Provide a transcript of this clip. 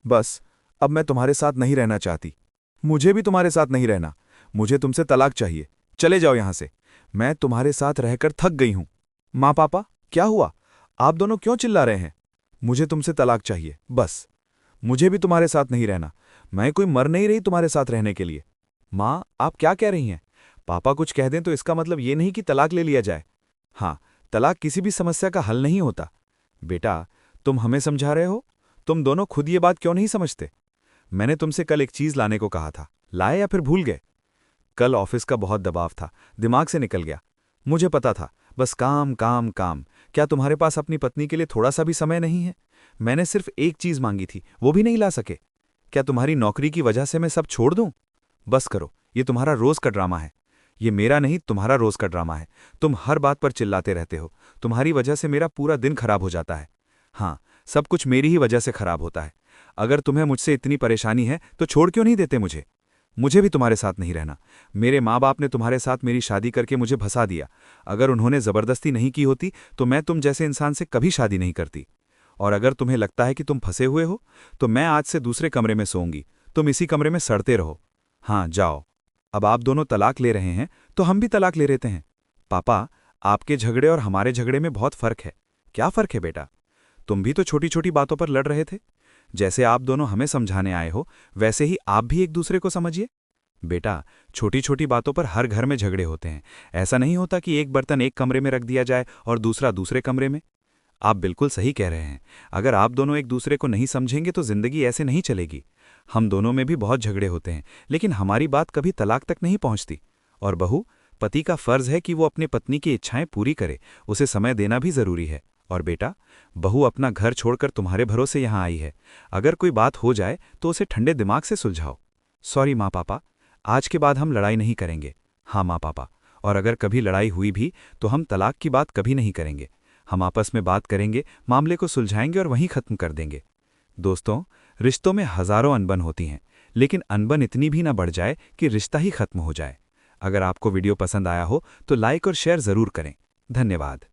बस, अब मैं तुम्हारे साथ नहीं रहना चाहती। मुझे भी तुम्हारे साथ नहीं रहना। मुझे तुमसे तलाक चाहिए। चले जाओ यहां से। मैं तुम्हारे साथ रहकर थक गई हूं। माँ पापा, क्या हुआ? आप दोनों क्यों चिल्ला रहे हैं? मुझे तुमसे तलाक चाहिए, बस। मुझे भी तुम्हारे साथ नहीं रहना। मैं कोई मर नहीं रही तुम्हारे साथ रहने के लिए। माँ, आप क्या कह रही हैं? पापा कुछ कह दें तो इसका मतलब ये नहीं कि तलाक ले लिया जाए। हाँ, तलाक किसी भी समस्या का हल नहीं होता। बेटा, तुम हमें समझा रहे हो? तुम दोनों खुद ये बात क्यों नहीं समझते? मैंने तुमसे कल एक चीज लाने को कहा था, लाए या फिर भूल गए? कल ऑफिस का बहुत दबाव था, दिमाग से निकल गया। मुझे पता था, बस काम काम काम। क्या तुम्हारे पास अपनी पत्नी के लिए थोड़ा सा भी समय नहीं है? मैंने सिर्फ एक चीज मांगी थी, वो भी नहीं ला सके। क्या तुम्हारी नौकरी की वजह से मैं सब छोड़ दूं? बस करो, ये तुम्हारा रोज का ड्रामा है। ये मेरा नहीं, तुम्हारा रोज का ड्रामा है। तुम हर बात पर चिल्लाते रहते हो। तुम्हारी वजह से मेरा पूरा दिन खराब हो जाता है। हाँ, सब कुछ मेरी ही वजह से खराब होता है। अगर तुम्हें मुझसे इतनी परेशानी है तो छोड़ क्यों नहीं देते मुझे? मुझे भी तुम्हारे साथ नहीं रहना। मेरे माँ बाप ने तुम्हारे साथ मेरी शादी करके मुझे फंसा दिया। अगर उन्होंने जबरदस्ती नहीं की होती तो मैं तुम जैसे इंसान से कभी शादी नहीं करती। और अगर तुम्हें लगता है कि तुम फंसे हुए हो, तो मैं आज से दूसरे कमरे में सोऊंगी। तुम इसी कमरे में सड़ते रहो। हाँ, जाओ। अब आप दोनों तलाक ले रहे हैं तो हम भी तलाक ले लेते हैं। पापा, आपके झगड़े और हमारे झगड़े में बहुत फर्क है। क्या फर्क है बेटा? तुम भी तो छोटी छोटी बातों पर लड़ रहे थे। जैसे आप दोनों हमें समझाने आए हो, वैसे ही आप भी एक दूसरे को समझिए। बेटा, छोटी छोटी बातों पर हर घर में झगड़े होते हैं। ऐसा नहीं होता कि एक बर्तन एक कमरे में रख दिया जाए और दूसरा दूसरे कमरे में। आप बिल्कुल सही कह रहे हैं। अगर आप दोनों एक दूसरे को नहीं समझेंगे तो जिंदगी ऐसे नहीं चलेगी। हम दोनों में भी बहुत झगड़े होते हैं, लेकिन हमारी बात कभी तलाक तक नहीं पहुंचती। और बहू, पति का फर्ज है कि वो अपनी पत्नी की इच्छाएं पूरी करे। उसे समय देना भी जरूरी है। और बेटा, बहू अपना घर छोड़कर तुम्हारे भरोसे यहाँ आई है। अगर कोई बात हो जाए तो उसे ठंडे दिमाग से सुलझाओ। सॉरी माँ पापा, आज के बाद हम लड़ाई नहीं करेंगे। हाँ माँ पापा, और अगर कभी लड़ाई हुई भी तो हम तलाक की बात कभी नहीं करेंगे। हम आपस में बात करेंगे, मामले को सुलझाएंगे और वहीं खत्म कर देंगे। दोस्तों, रिश्तों में हजारों अनबन होती हैं, लेकिन अनबन इतनी भी ना बढ़ जाए कि रिश्ता ही खत्म हो जाए। अगर आपको वीडियो पसंद आया हो तो लाइक और शेयर जरूर करें। धन्यवाद।